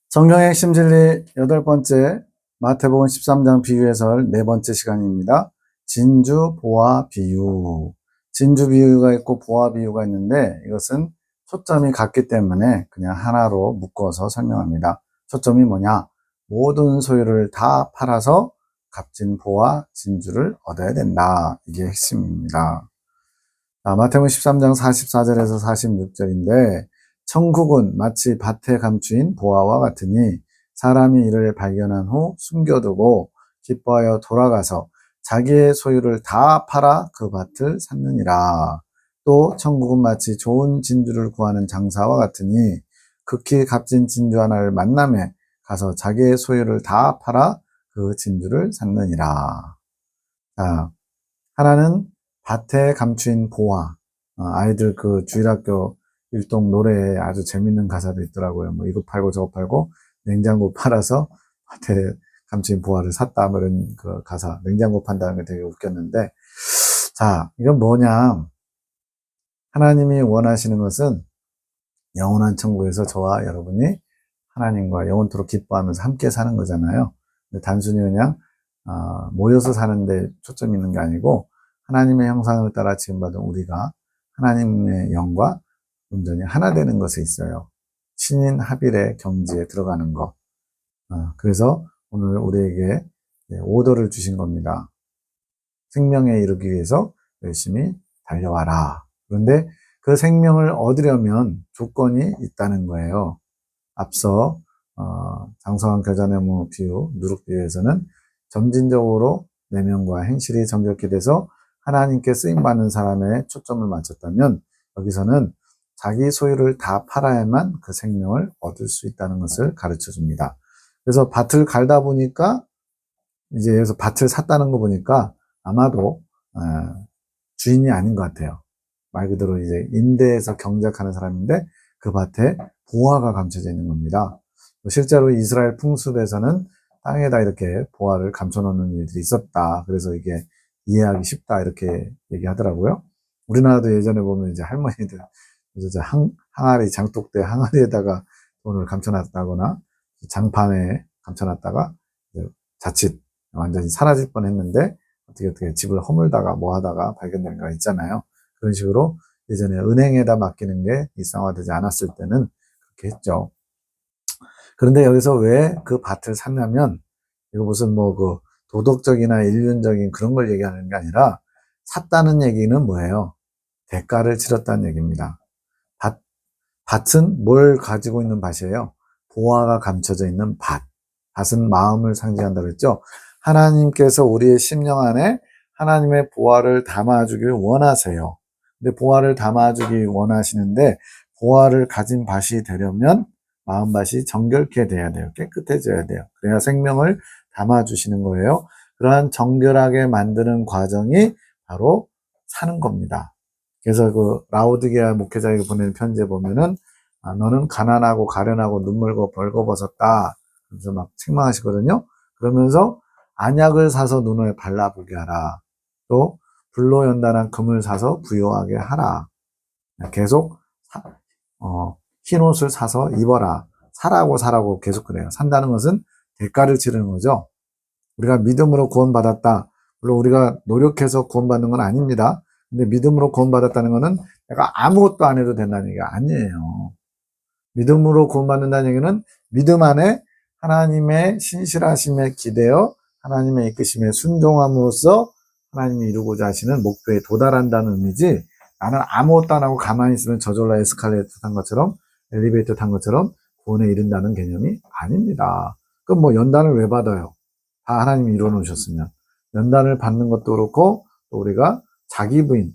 성경의 핵심 진리 8번째 마태복음 13장 비유 해설 4번째 시간입니다. 진주, 보화, 비유. 진주 비유가 있고 보화 비유가 있는데 이것은 초점이 같기 때문에 그냥 하나로 묶어서 설명합니다. 초점이 뭐냐? 모든 소유를 다 팔아서 값진 보화, 진주를 얻어야 된다. 이게 핵심입니다. 마태복음 13장 44절에서 46절인데 천국은 마치 밭에 감추인 보화와 같으니 사람이 이를 발견한 후 숨겨두고 기뻐하여 돌아가서 자기의 소유를 다 팔아 그 밭을 샀느니라. 또 천국은 마치 좋은 진주를 구하는 장사와 같으니 극히 값진 진주 하나를 만남에 가서 자기의 소유를 다 팔아 그 진주를 샀느니라. 자, 하나는 밭에 감추인 보화. 아이들 그 주일학교 율동 노래에 아주 재밌는 가사도 있더라고요. 뭐 이거 팔고 저거 팔고 냉장고 팔아서 밭에 감추인 보화를 샀다. 뭐 이런 그 가사. 냉장고 판다는 게 되게 웃겼는데. 자, 이건 뭐냐. 하나님이 원하시는 것은 영원한 천국에서 저와 여러분이 하나님과 영원토록 기뻐하면서 함께 사는 거잖아요. 근데 단순히 그냥 모여서 사는데 초점이 있는 게 아니고 하나님의 형상을 따라 지음받은 우리가 하나님의 영과 온전히 하나 되는 것에 있어요. 신인 합일의 경지에 들어가는 것. 그래서 오늘 우리에게 오더를 주신 겁니다. 생명에 이르기 위해서 열심히 달려와라. 그런데 그 생명을 얻으려면 조건이 있다는 거예요. 앞서 장성한 겨자나무 비유, 누룩 비유에서는 점진적으로 내면과 행실이 정결케 돼서 하나님께 쓰임받는 사람의 초점을 맞췄다면 여기서는 자기 소유를 다 팔아야만 그 생명을 얻을 수 있다는 것을 가르쳐 줍니다. 그래서 밭을 갈다 보니까 이제 여기서 밭을 샀다는 거 보니까 아마도 주인이 아닌 것 같아요. 말 그대로 이제 임대해서 경작하는 사람인데 그 밭에 보화가 감춰져 있는 겁니다. 실제로 이스라엘 풍습에서는 땅에다 이렇게 보화를 감춰놓는 일들이 있었다. 그래서 이게 이해하기 쉽다 이렇게 얘기하더라고요. 우리나라도 예전에 보면 이제 할머니들 그래서 항아리 장독대 항아리에다가 돈을 감춰놨다거나 장판에 감춰놨다가 자칫 완전히 사라질 뻔했는데 어떻게 집을 허물다가 뭐 하다가 발견된 거 있잖아요. 그런 식으로 예전에 은행에다 맡기는 게 일상화되지 않았을 때는 그렇게 했죠. 그런데 여기서 왜 그 밭을 샀냐면 이거 무슨 뭐 그 도덕적이나 인륜적인 그런 걸 얘기하는 게 아니라 샀다는 얘기는 뭐예요? 대가를 치렀다는 얘기입니다. 밭은 뭘 가지고 있는 밭이에요? 보화가 감춰져 있는 밭. 밭은 마음을 상징한다고 했죠. 하나님께서 우리의 심령 안에 하나님의 보화를 담아주길 원하세요. 근데 보화를 담아주기 원하시는데 보화를 가진 밭이 되려면 마음밭이 정결케 돼야 돼요. 깨끗해져야 돼요. 그래야 생명을 담아주시는 거예요. 그러한 정결하게 만드는 과정이 바로 사는 겁니다. 그래서 그 라오디게아 목회자에게 보내는 편지에 보면은 너는 가난하고 가련하고 눈물고 벌거벗었다. 그래서 막 책망하시거든요. 그러면서 안약을 사서 눈에 발라보게 하라. 또 불로 연단한 금을 사서 부요하게 하라. 계속 흰 옷을 사서 입어라. 사라고 계속 그래요. 산다는 것은 대가를 치르는 거죠. 우리가 믿음으로 구원받았다. 물론 우리가 노력해서 구원받는 건 아닙니다. 근데 믿음으로 구원받았다는 것은 내가 아무것도 안 해도 된다는 얘기가 아니에요. 믿음으로 구원받는다는 얘기는 믿음 안에 하나님의 신실하심에 기대어 하나님의 이끄심에 순종함으로써 하나님이 이루고자 하시는 목표에 도달한다는 의미지 나는 아무것도 안 하고 가만히 있으면 저절로 에스컬레이터 탄 것처럼 엘리베이터 탄 것처럼 구원에 이른다는 개념이 아닙니다. 그럼 뭐 연단을 왜 받아요? 다 하나님이 이루어놓으셨으면. 연단을 받는 것도 그렇고 또 우리가 자기 부인,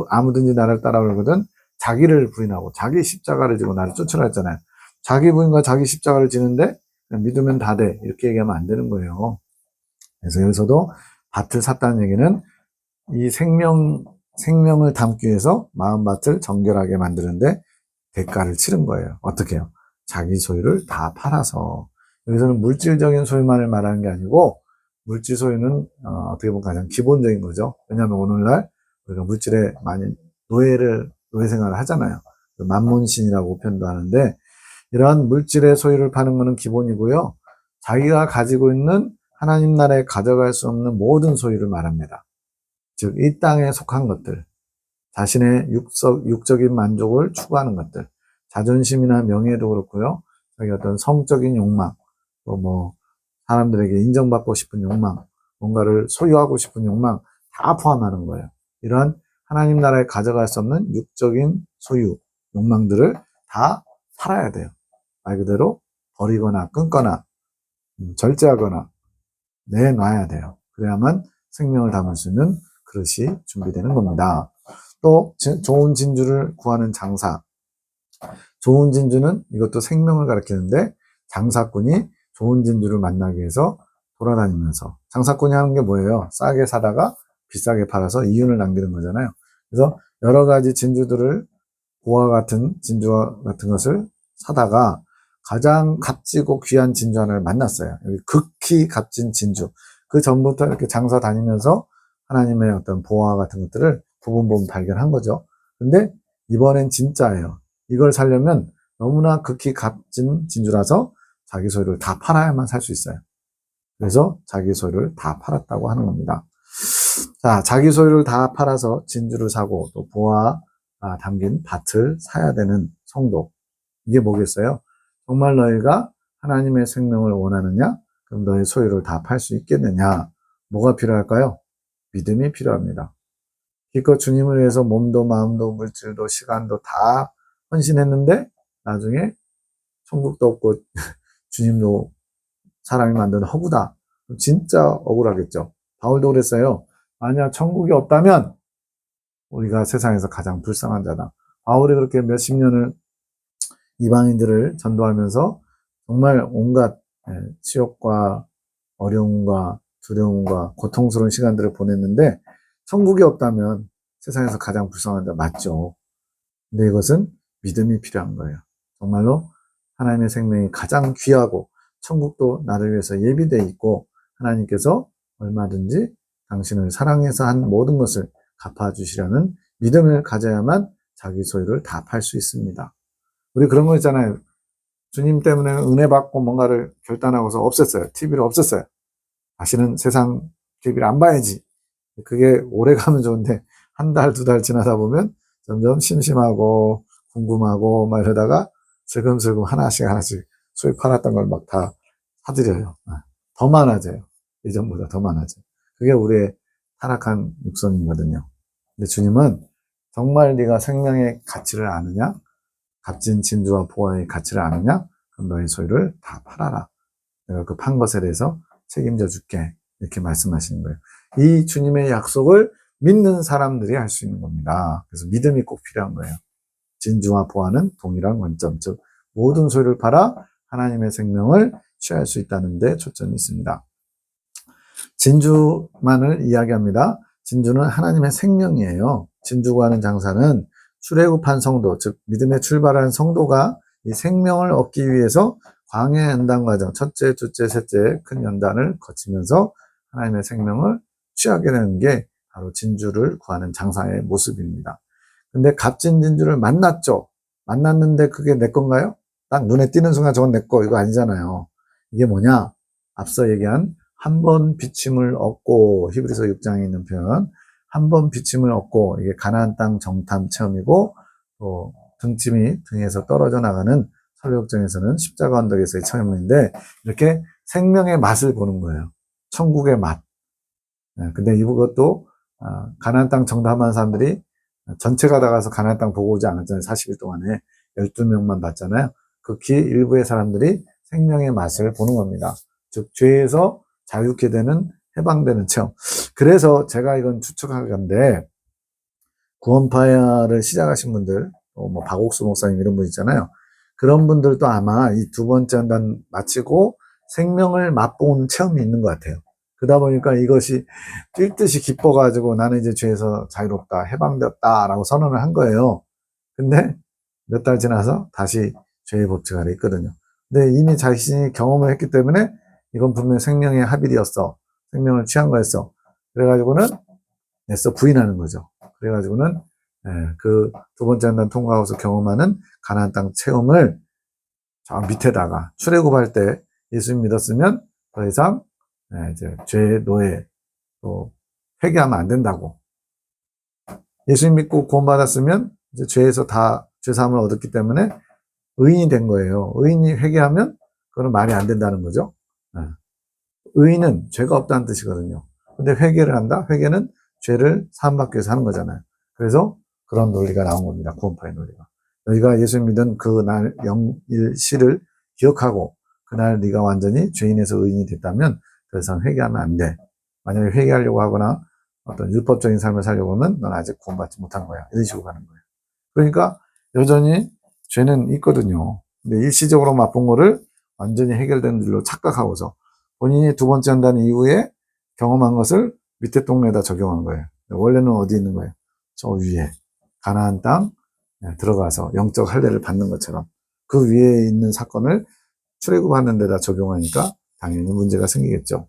아무든지 나를 따라오거든 자기를 부인하고 자기 십자가를 지고 나를 쫓으라 했잖아요. 자기 부인과 자기 십자가를 지는데 믿으면 다 돼. 이렇게 얘기하면 안 되는 거예요. 그래서 여기서도 밭을 샀다는 얘기는 이 생명을 담기 위해서 마음밭을 정결하게 만드는데 대가를 치른 거예요. 어떻게 해요? 자기 소유를 다 팔아서. 여기서는 물질적인 소유만을 말하는 게 아니고 물질 소유는 어떻게 보면 가장 기본적인 거죠. 왜냐하면 오늘날 우리가 물질에 많이 노예 생활을 하잖아요. 만문신이라고 표현도 하는데 이러한 물질의 소유를 파는 것은 기본이고요. 자기가 가지고 있는 하나님 나라에 가져갈 수 없는 모든 소유를 말합니다. 즉, 이 땅에 속한 것들, 자신의 육적인 만족을 추구하는 것들, 자존심이나 명예도 그렇고요. 자기 어떤 성적인 욕망, 또 뭐 사람들에게 인정받고 싶은 욕망, 뭔가를 소유하고 싶은 욕망 다 포함하는 거예요. 이러한 하나님 나라에 가져갈 수 없는 육적인 소유, 욕망들을 다 팔아야 돼요. 말 그대로 버리거나 끊거나 절제하거나 내놔야 돼요. 그래야만 생명을 담을 수 있는 그릇이 준비되는 겁니다. 또 좋은 진주를 구하는 장사. 좋은 진주는 이것도 생명을 가리키는데 장사꾼이 좋은 진주를 만나기 위해서 돌아다니면서 장사꾼이 하는 게 뭐예요? 싸게 사다가 비싸게 팔아서 이윤을 남기는 거잖아요. 그래서 여러 가지 진주들을 보화 같은 진주와 같은 것을 사다가 가장 값지고 귀한 진주 하나를 만났어요. 여기 극히 값진 진주. 그 전부터 이렇게 장사 다니면서 하나님의 어떤 보화 같은 것들을 부분 발견한 거죠. 근데 이번엔 진짜예요. 이걸 사려면 너무나 극히 값진 진주라서 자기 소유를 다 팔아야만 살 수 있어요. 그래서 자기 소유를 다 팔았다고 하는 겁니다. 자, 자기 소유를 다 팔아서 진주를 사고 또 보화 담긴 밭을 사야 되는 성도. 이게 뭐겠어요? 정말 너희가 하나님의 생명을 원하느냐? 그럼 너희 소유를 다 팔 수 있겠느냐? 뭐가 필요할까요? 믿음이 필요합니다. 기껏 주님을 위해서 몸도 마음도 물질도 시간도 다 헌신했는데 나중에 천국도 없고 주님도 사람이 만든 허구다. 진짜 억울하겠죠. 바울도 그랬어요. 만약 천국이 없다면 우리가 세상에서 가장 불쌍한 자다. 바울이 그렇게 몇십 년을 이방인들을 전도하면서 정말 온갖 치욕과 어려움과 두려움과 고통스러운 시간들을 보냈는데 천국이 없다면 세상에서 가장 불쌍한 자 맞죠. 근데 이것은 믿음이 필요한 거예요. 정말로 하나님의 생명이 가장 귀하고 천국도 나를 위해서 예비되어 있고 하나님께서 얼마든지 당신을 사랑해서 한 모든 것을 갚아주시려는 믿음을 가져야만 자기 소유를 다 팔 수 있습니다. 우리 그런 거 있잖아요. 주님 때문에 은혜 받고 뭔가를 결단하고서 없앴어요. TV를 없앴어요. 다시는 세상 TV를 안 봐야지. 그게 오래 가면 좋은데 한 달, 두 달 지나다 보면 점점 심심하고 궁금하고 막 이러다가 슬금슬금 하나씩 소위 팔았던 걸 막 다 사들여요. 더 많아져요. 예전보다 더 많아져요. 그게 우리의 타락한 육성이거든요. 근데 주님은 정말 네가 생명의 가치를 아느냐? 값진 진주와 보화의 가치를 아느냐? 그럼 너의 소유를 다 팔아라. 내가 그 판 것에 대해서 책임져 줄게. 이렇게 말씀하시는 거예요. 이 주님의 약속을 믿는 사람들이 할 수 있는 겁니다. 그래서 믿음이 꼭 필요한 거예요. 진주와 보화는 동일한 관점, 즉 모든 소유를 팔아 하나님의 생명을 취할 수 있다는 데 초점이 있습니다. 진주만을 이야기합니다. 진주는 하나님의 생명이에요. 진주고 하는 장사는 출애굽한 성도, 즉 믿음에 출발한 성도가 이 생명을 얻기 위해서 광야 연단 과정, 첫째, 둘째, 셋째 큰 연단을 거치면서 하나님의 생명을 취하게 되는 게 바로 진주를 구하는 장사의 모습입니다. 근데 값진 진주를 만났죠. 만났는데 그게 내 건가요? 딱 눈에 띄는 순간 저건 내 거, 이거 아니잖아요. 이게 뭐냐? 앞서 얘기한 한 번 비침을 얻고, 히브리서 6장에 있는 표현, 한 번 비침을 얻고, 이게 가나안 땅 정탐 체험이고, 또 등짐이 등에서 떨어져 나가는 설교역정에서는 십자가 언덕에서의 체험인데, 이렇게 생명의 맛을 보는 거예요. 천국의 맛. 근데 이것도 가나안 땅 정탐한 사람들이 전체가 다 가서 가나안 땅 보고 오지 않았잖아요. 40일 동안에 12명만 봤잖아요. 극히 일부의 사람들이 생명의 맛을 보는 겁니다. 즉 죄에서 자유케 되는, 해방되는 체험. 그래서 제가 이건 추측한 건데, 구원파야를 시작하신 분들, 뭐 박옥수 목사님 이런 분 있잖아요. 그런 분들도 아마 이 두 번째 한단 마치고 생명을 맛본 체험이 있는 것 같아요. 그러다 보니까 이것이 뛸 듯이 기뻐가지고 나는 이제 죄에서 자유롭다, 해방되었다라고 선언을 한 거예요. 근데 몇 달 지나서 다시 죄의 법칙 아래 있거든요. 근데 이미 자신이 경험을 했기 때문에 이건 분명히 생명의 합일이었어. 생명을 취한 거였어. 그래가지고는 애써 부인하는 거죠. 그래가지고는 그 두 번째 한단 통과하고서 경험하는 가나안 땅 체험을 저 밑에다가 출애굽할 때 예수님 믿었으면 더 이상 이제 죄의 노예 또 회개하면 안 된다고. 예수님 믿고 구원받았으면 이제 죄에서 다 죄사함을 얻었기 때문에 의인이 된 거예요. 의인이 회개하면 그건 말이 안 된다는 거죠. 의인은 죄가 없다는 뜻이거든요. 근데 회개를 한다? 회개는 죄를 사함받기 위해서 하는 거잖아요. 그래서 그런 논리가 나온 겁니다. 구원파의 논리가. 너희가 예수 믿은 그날 영일시를 기억하고 그날 네가 완전히 죄인에서 의인이 됐다면 더 이상 회개하면 안 돼. 만약에 회개하려고 하거나 어떤 율법적인 삶을 살려고 하면 넌 아직 구원받지 못한 거야. 이런 식으로 가는 거예요. 그러니까 여전히 죄는 있거든요. 근데 일시적으로 맛본 거를 완전히 해결된 일로 착각하고서 본인이 두 번째 한다는 이후에 경험한 것을 밑에 동네에다 적용한 거예요. 원래는 어디 있는 거예요? 저 위에 가나안 땅 들어가서 영적 할례를 받는 것처럼 그 위에 있는 사건을 출애굽하는 데다 적용하니까 당연히 문제가 생기겠죠.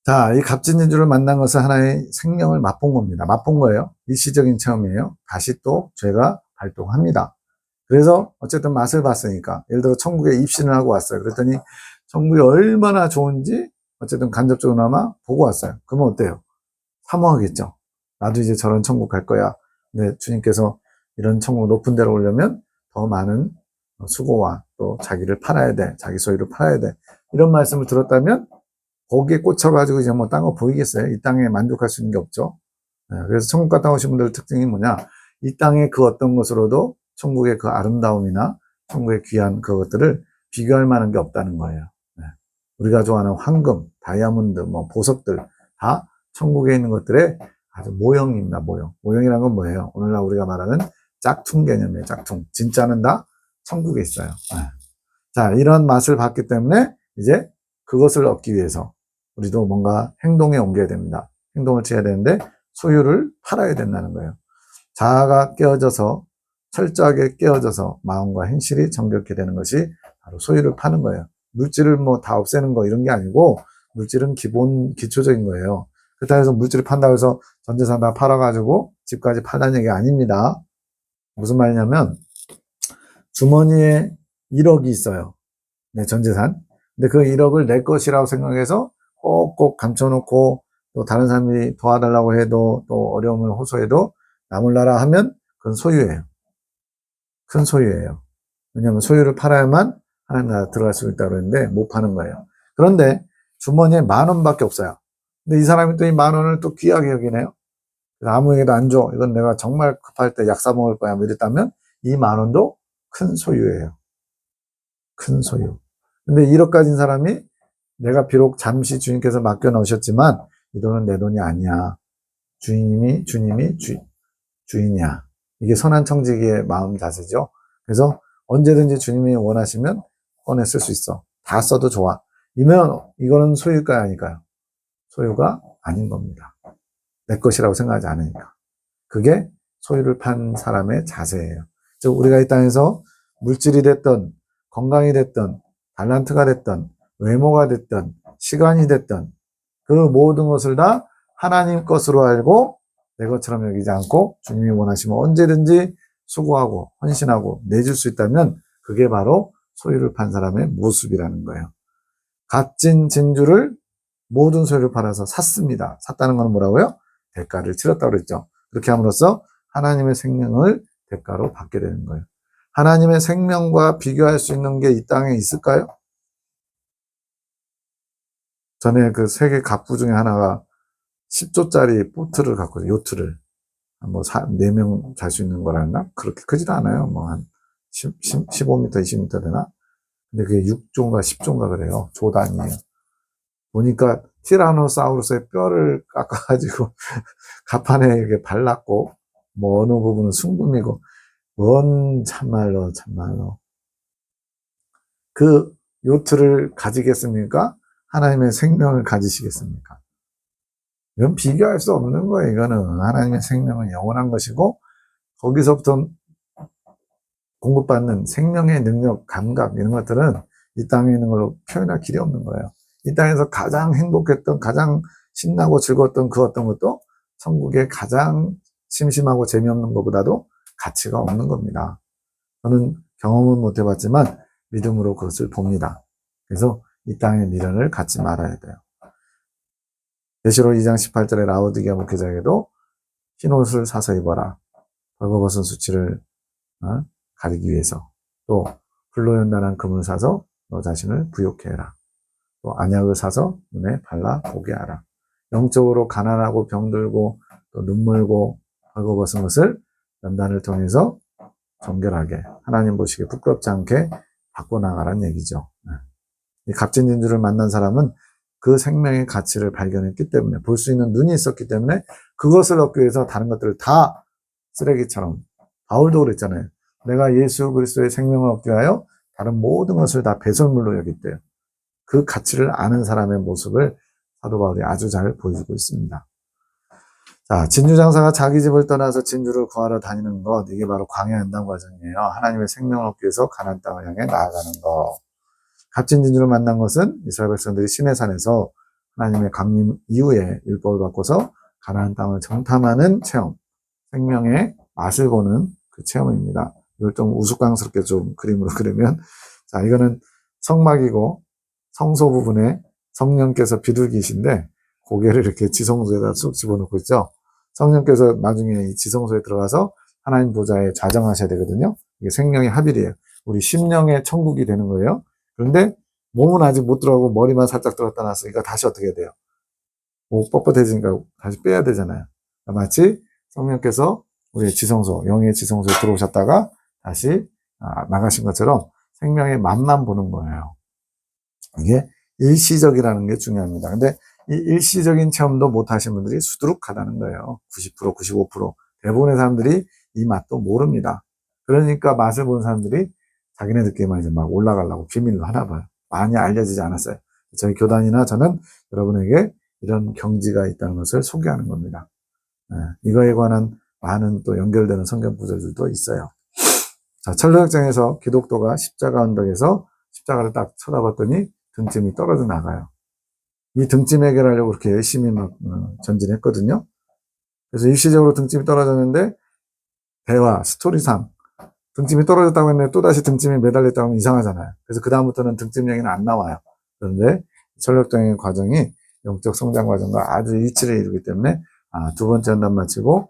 자, 이 갑진진주를 만난 것은 하나의 생명을 맛본 겁니다. 맛본 거예요. 일시적인 체험이에요. 다시 또 죄가 발동합니다. 그래서 어쨌든 맛을 봤으니까 예를 들어 천국에 입신을 하고 왔어요. 그랬더니 천국이 얼마나 좋은지 어쨌든 간접적으로나마 보고 왔어요. 그러면 어때요? 사모하겠죠. 나도 이제 저런 천국 갈 거야. 근데 주님께서 이런 천국 높은 데로 오려면 더 많은 수고와 또 자기를 팔아야 돼. 자기 소유를 팔아야 돼. 이런 말씀을 들었다면 거기에 꽂혀가지고 이제 뭐 딴 거 보이겠어요? 이 땅에 만족할 수 있는 게 없죠. 그래서 천국 갔다 오신 분들 특징이 뭐냐? 이 땅의 그 어떤 것으로도 천국의 그 아름다움이나 천국의 귀한 그것들을 비교할 만한 게 없다는 거예요. 우리가 좋아하는 황금, 다이아몬드, 뭐 보석들 다 천국에 있는 것들의 아주 모형입니다. 모형. 모형이란 건 뭐예요? 오늘날 우리가 말하는 짝퉁 개념이에요. 짝퉁. 진짜는 다 천국에 있어요. 자, 이런 맛을 봤기 때문에 이제 그것을 얻기 위해서 우리도 뭔가 행동에 옮겨야 됩니다. 행동을 취해야 되는데 소유를 팔아야 된다는 거예요. 자아가 깨어져서 철저하게 깨어져서 마음과 행실이 정결케 되는 것이 바로 소유를 파는 거예요. 물질을 뭐 다 없애는 거 이런 게 아니고 물질은 기본 기초적인 거예요. 그렇다고 해서 물질을 판다고 해서 전 재산 다 팔아가지고 집까지 팔라는 얘기 아닙니다. 무슨 말이냐면 주머니에 1억이 있어요. 네, 전 재산. 근데 그 1억을 내 것이라고 생각해서 꼭꼭 감춰놓고 또 다른 사람이 도와달라고 해도 또 어려움을 호소해도 나 몰라라 하면 그건 소유예요. 큰 소유예요. 왜냐하면 소유를 팔아야만 하나님 나라 들어갈 수 있다고 그랬는데 못 파는 거예요. 그런데 주머니에 10,000원밖에 없어요. 근데 이 사람이 또 이 10,000원을 또 귀하게 여기네요. 그래서 아무에게도 안 줘. 이건 내가 정말 급할 때 약 사 먹을 거야. 뭐 이랬다면 이 10,000원도 큰 소유예요. 큰 소유. 근데 1억 가진 사람이 내가 비록 잠시 주님께서 맡겨 놓으셨지만 이 돈은 내 돈이 아니야. 주님이 주인이야. 이게 선한 청지기의 마음 자세죠. 그래서 언제든지 주님이 원하시면 꺼내 쓸 수 있어. 다 써도 좋아. 이거는 소유일까요? 아닐까요? 소유가 아닌 겁니다. 내 것이라고 생각하지 않으니까. 그게 소유를 판 사람의 자세예요. 즉 우리가 이 땅에서 물질이 됐든 건강이 됐든 달란트가 됐든 외모가 됐든 시간이 됐든 그 모든 것을 다 하나님 것으로 알고 내 것처럼 여기지 않고 주님이 원하시면 언제든지 수고하고 헌신하고 내줄 수 있다면 그게 바로 소유를 판 사람의 모습이라는 거예요. 값진 진주를 모든 소유를 팔아서 샀습니다. 샀다는 건 뭐라고요? 대가를 치렀다고 그랬죠. 그렇게 함으로써 하나님의 생명을 대가로 받게 되는 거예요. 하나님의 생명과 비교할 수 있는 게 이 땅에 있을까요? 전에 그 세계 갑부 중에 하나가 10조짜리 보트를 갖고 있어요. 요트를. 뭐 4명 잘 수 있는 거라나? 그렇게 크지도 않아요. 뭐 한 15m, 20m 되나? 근데 그게 6조인가 10조인가 그래요. 조 단위예요. 보니까 티라노사우루스의 뼈를 깎아가지고 갑판에 이렇게 발랐고 뭐 어느 부분은 순금이고 뭔 참말로 그 요트를 가지겠습니까? 하나님의 생명을 가지시겠습니까? 이건 비교할 수 없는 거예요. 이거는 하나님의 생명은 영원한 것이고 거기서부터 공급받는 생명의 능력, 감각 이런 것들은 이 땅에 있는 걸로 표현할 길이 없는 거예요. 이 땅에서 가장 행복했던, 가장 신나고 즐거웠던 그 어떤 것도 천국의 가장 심심하고 재미없는 것보다도 가치가 없는 겁니다. 저는 경험은 못 해봤지만 믿음으로 그것을 봅니다. 그래서 이 땅의 미련을 갖지 말아야 돼요. 계시록 2장 18절에 라오디게아 목회자에게도 흰 옷을 사서 입어라. 벌거벗은 수치를 가리기 위해서. 또 불로 연단한 금을 사서 너 자신을 부욕해 해라. 또 안약을 사서 눈에 발라 보게 하라. 영적으로 가난하고 병들고 또 눈물고 벌거벗은 것을 연단을 통해서 정결하게 하나님 보시기에 부끄럽지 않게 바꿔나가라는 얘기죠. 이 값진 진주를 만난 사람은 그 생명의 가치를 발견했기 때문에 볼 수 있는 눈이 있었기 때문에 그것을 얻기 위해서 다른 것들을 다 쓰레기처럼 바울도 그랬잖아요. 내가 예수 그리스도의 생명을 얻기 위하여 다른 모든 것을 다 배설물로 여겼대요. 그 가치를 아는 사람의 모습을 사도 바울이 아주 잘 보여주고 있습니다. 자, 진주 장사가 자기 집을 떠나서 진주를 구하러 다니는 것, 이게 바로 광야 연단 과정이에요. 하나님의 생명을 얻기 위해서 가나안 땅을 향해 나아가는 것. 값진 진주를 만난 것은 이스라엘 백성들이 시내산에서 하나님의 강림 이후에 율법을 바꿔서 가나안 땅을 정탐하는 체험, 생명의 맛을 보는 그 체험입니다. 이걸 좀 우스꽝스럽게 좀 그림으로 그리면, 자, 이거는 성막이고 성소 부분에 성령께서 비둘기이신데 고개를 이렇게 지성소에다 쑥 집어넣고 있죠. 성령께서 나중에 이 지성소에 들어가서 하나님 보좌에 좌정하셔야 되거든요. 이게 생명의 합일이에요. 우리 심령의 천국이 되는 거예요. 그런데 몸은 아직 못 들어가고 머리만 살짝 들었다 놨으니까 다시 어떻게 해야 돼요? 목 뻣뻣해지니까 다시 빼야 되잖아요. 마치 성령께서 우리의 지성소, 영의 지성소에 들어오셨다가 다시 나가신 것처럼 생명의 맛만 보는 거예요. 이게 일시적이라는 게 중요합니다. 근데 이 일시적인 체험도 못 하신 분들이 수두룩하다는 거예요. 90%, 95%. 대부분의 사람들이 이 맛도 모릅니다. 그러니까 맛을 본 사람들이 자기네들끼리만 이제 막 올라가려고 비밀로 하나 봐요. 많이 알려지지 않았어요. 저희 교단이나 저는 여러분에게 이런 경지가 있다는 것을 소개하는 겁니다. 이거에 관한 많은 또 연결되는 성경 구절들도 있어요. 자, 철로역정에서 기독도가 십자가 언덕에서 십자가를 딱 쳐다봤더니 등짐이 떨어져 나가요. 이 등짐 해결하려고 그렇게 열심히 막 전진했거든요. 그래서 일시적으로 등짐이 떨어졌는데 대화, 스토리상 등짐이 떨어졌다고 했는데 또다시 등짐이 매달렸다고 하면 이상하잖아요. 그래서 그다음부터는 등짐 얘기는 안 나와요. 그런데 철력정의 과정이 영적 성장 과정과 아주 일치를 이루기 때문에 두 번째 연단 마치고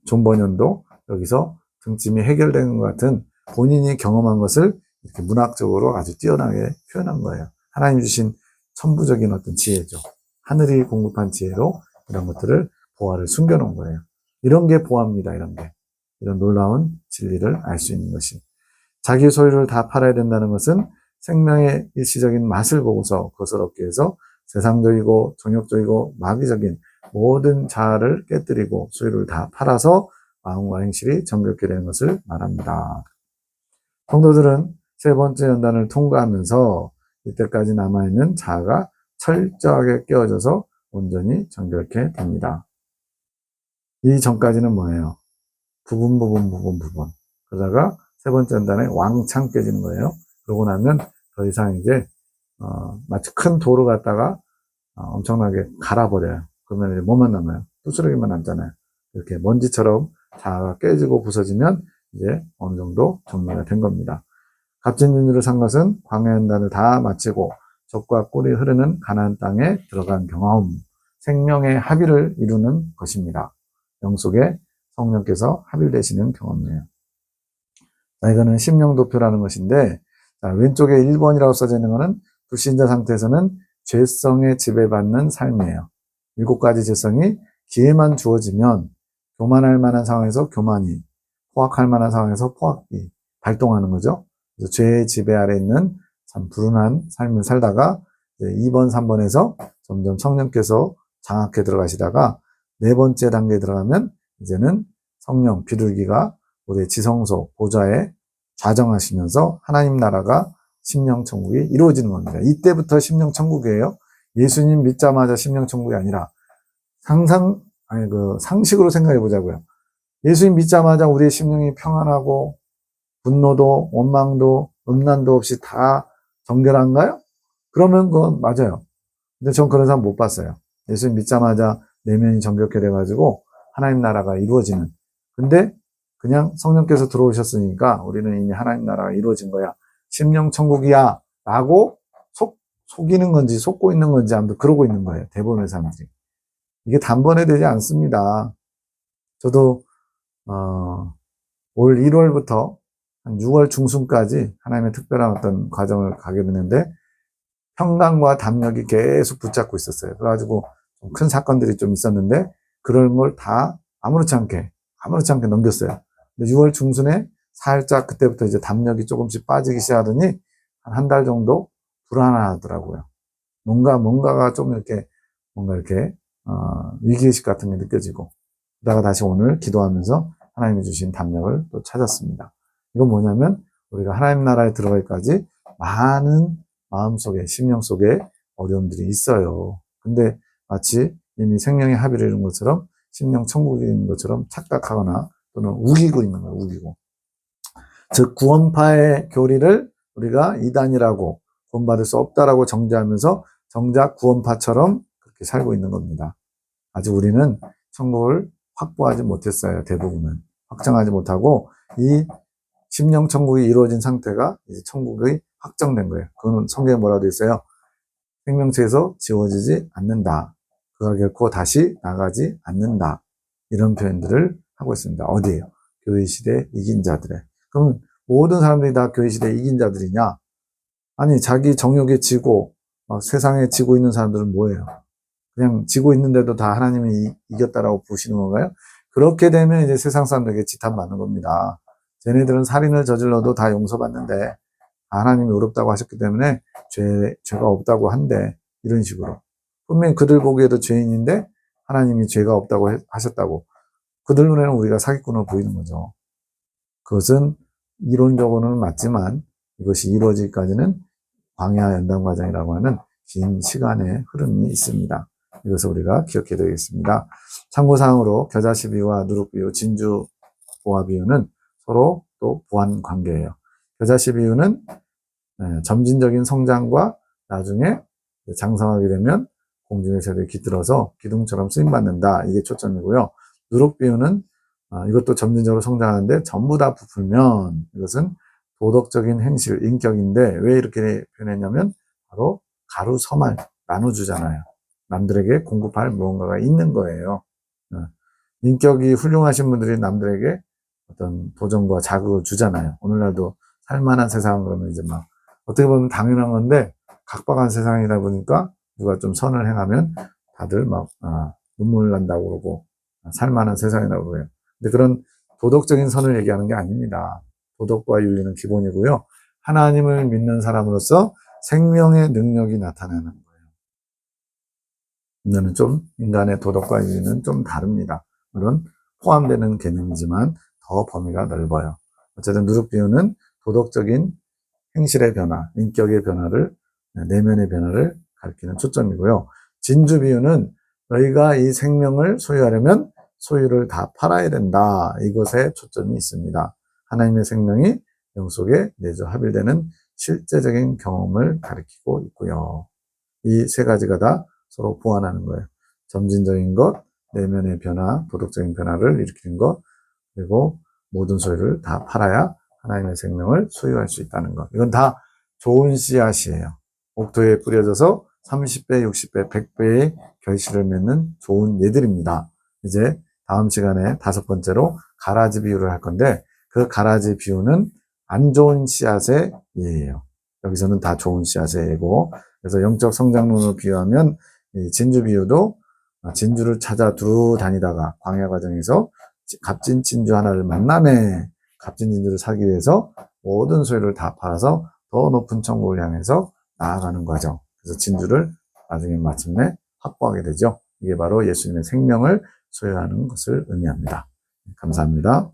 존 버년도 여기서 등짐이 해결되는 것 같은 본인이 경험한 것을 이렇게 문학적으로 아주 뛰어나게 표현한 거예요. 하나님 주신 천부적인 어떤 지혜죠. 하늘이 공급한 지혜로 이런 것들을 보화를 숨겨놓은 거예요. 이런 게 보화입니다. 이런 게. 이런 놀라운 진리를 알 수 있는 것이. 자기 소유를 다 팔아야 된다는 것은 생명의 일시적인 맛을 보고서 그것을 얻기 위해서 세상적이고 정욕적이고 마귀적인 모든 자아를 깨뜨리고 소유를 다 팔아서 마음과 행실이 정결케 되는 것을 말합니다. 성도들은 세 번째 연단을 통과하면서 이때까지 남아있는 자아가 철저하게 깨어져서 온전히 정결케 됩니다. 이 전까지는 뭐예요? 부분. 그러다가 세 번째 연단에 왕창 깨지는 거예요. 그러고 나면 더 이상 이제 마치 큰 돌을 갖다가 엄청나게 갈아버려요. 그러면 이제 뭐만 남아요? 부스러기만 남잖아요. 이렇게 먼지처럼 자아가 깨지고 부서지면 이제 어느 정도 정리가 된 겁니다. 값진 진주를 산 것은 광야 연단을 다 마치고 젖과 꿀이 흐르는 가나안 땅에 들어간 경험, 생명의 합의를 이루는 것입니다. 영속에 성령께서 합일되시는 경험이에요. 자, 이거는 심령도표라는 것인데, 자, 왼쪽에 1번이라고 써져 있는 것은 불신자 상태에서는 죄성에 지배받는 삶이에요. 7가지 죄성이 기회만 주어지면 교만할 만한 상황에서 교만이, 포악할 만한 상황에서 포악이 발동하는 거죠. 그래서 죄의 지배 아래 있는 참 불운한 삶을 살다가 2번, 3번에서 점점 성령께서 장악해 들어가시다가 네 번째 단계에 들어가면 이제는 성령, 비둘기가 우리의 지성소, 보좌에 좌정하시면서 하나님 나라가 심령천국이 이루어지는 겁니다. 이때부터 심령천국이에요. 예수님 믿자마자 심령천국이 아니라 상식으로 생각해 보자고요. 예수님 믿자마자 우리의 심령이 평안하고 분노도, 원망도, 음란도 없이 다 정결한가요? 그러면 그건 맞아요. 근데 전 그런 사람 못 봤어요. 예수님 믿자마자 내면이 정결케 돼가지고 하나님 나라가 이루어지는. 근데 그냥 성령께서 들어오셨으니까 우리는 이미 하나님 나라가 이루어진 거야. 심령 천국이야. 라고 속이는 건지 속고 있는 건지 아무튼 그러고 있는 거예요. 대부분의 사람들이. 이게 단번에 되지 않습니다. 저도 올 1월부터 한 6월 중순까지 하나님의 특별한 어떤 과정을 가게 되는데 평강과 담력이 계속 붙잡고 있었어요. 그래가지고 좀 큰 사건들이 좀 있었는데 그런 걸 다 아무렇지 않게 넘겼어요. 근데 6월 중순에 살짝 그때부터 이제 담력이 조금씩 빠지기 시작하더니 한 달 정도 불안하더라고요. 뭔가가 좀 이렇게 위기의식 같은 게 느껴지고 그러다가 다시 오늘 기도하면서 하나님이 주신 담력을 또 찾았습니다. 이건 뭐냐면 우리가 하나님 나라에 들어가기까지 많은 마음속에 심령 속에 어려움들이 있어요. 근데 마치 이미 생명의 합의를 이룬 것처럼 심령 천국이 있는 것처럼 착각하거나 또는 우기고 있는 거예요. 우기고. 즉 구원파의 교리를 우리가 이단이라고 구원받을 수 없다라고 정죄하면서 정작 구원파처럼 그렇게 살고 있는 겁니다. 아직 우리는 천국을 확보하지 못했어요. 대부분은. 확정하지 못하고 이 심령 천국이 이루어진 상태가 이제 천국이 확정된 거예요. 그거는 성경에 뭐라고 되어 있어요? 생명체에서 지워지지 않는다. 그가 결코 다시 나가지 않는다. 이런 표현들을 하고 있습니다. 어디에요? 교회 시대 이긴 자들에. 그러면 모든 사람들이 다 교회 시대 이긴 자들이냐? 아니 자기 정욕에 지고 세상에 지고 있는 사람들은 뭐예요? 그냥 지고 있는데도 다 하나님이 이겼다라고 보시는 건가요? 그렇게 되면 이제 세상 사람들에게 지탄받는 겁니다. 쟤네들은 살인을 저질러도 다 용서받는데 하나님이 의롭다고 하셨기 때문에 죄가 없다고 한대. 이런 식으로. 분명히 그들 보기에도 죄인인데 하나님이 죄가 없다고 하셨다고. 그들 눈에는 우리가 사기꾼으로 보이는 거죠. 그것은 이론적으로는 맞지만 이것이 이루어지기까지는 광야 연단 과정이라고 하는 긴 시간의 흐름이 있습니다. 이것을 우리가 기억해야 되겠습니다. 참고사항으로 겨자씨 비유와 누룩 비유, 진주 보화 비유는 서로 또 보완 관계예요. 겨자씨 비유는 점진적인 성장과 나중에 장성하게 되면 공중의 새들이 깃들어서 기둥처럼 쓰임받는다. 이게 초점이고요. 누룩 비유는 이것도 점진적으로 성장하는데 전부 다 부풀면 이것은 도덕적인 행실, 인격인데 왜 이렇게 표현했냐면 바로 가루 서말 나눠주잖아요. 남들에게 공급할 무언가가 있는 거예요. 인격이 훌륭하신 분들이 남들에게 어떤 도전과 자극을 주잖아요. 오늘날도 살만한 세상 그러면 이제 막 어떻게 보면 당연한 건데 각박한 세상이다 보니까 누가 좀 선을 행하면 다들 막 눈물 난다고 그러고 살만한 세상이라고 그래요. 근데 그런 도덕적인 선을 얘기하는 게 아닙니다. 도덕과 윤리는 기본이고요. 하나님을 믿는 사람으로서 생명의 능력이 나타나는 거예요. 이거는 좀 인간의 도덕과 윤리는 좀 다릅니다. 물론 포함되는 개념이지만 더 범위가 넓어요. 어쨌든 누룩 비유는 도덕적인 행실의 변화, 인격의 변화를, 내면의 변화를 가리키는 초점이고요. 진주 비유는 너희가 이 생명을 소유하려면 소유를 다 팔아야 된다. 이것에 초점이 있습니다. 하나님의 생명이 영 속에 내주 합일되는 실제적인 경험을 가리키고 있고요. 이 세 가지가 다 서로 보완하는 거예요. 점진적인 것, 내면의 변화, 도덕적인 변화를 일으키는 것, 그리고 모든 소유를 다 팔아야 하나님의 생명을 소유할 수 있다는 것. 이건 다 좋은 씨앗이에요. 옥토에 뿌려져서 30배, 60배, 100배의 결실을 맺는 좋은 예들입니다. 이제 다음 시간에 5번째로 가라지 비유를 할 건데 그 가라지 비유는 안 좋은 씨앗의 예예요. 여기서는 다 좋은 씨앗의 예고 그래서 영적 성장론으로 비유하면 이 진주 비유도 진주를 찾아 두루 다니다가 광야 과정에서 값진 진주 하나를 만나매 값진 진주를 사기 위해서 모든 소유를 다 팔아서 더 높은 천국을 향해서 나아가는 과정. 그래서 진주를 나중에 마침내 확보하게 되죠. 이게 바로 예수님의 생명을 소유하는 것을 의미합니다. 감사합니다.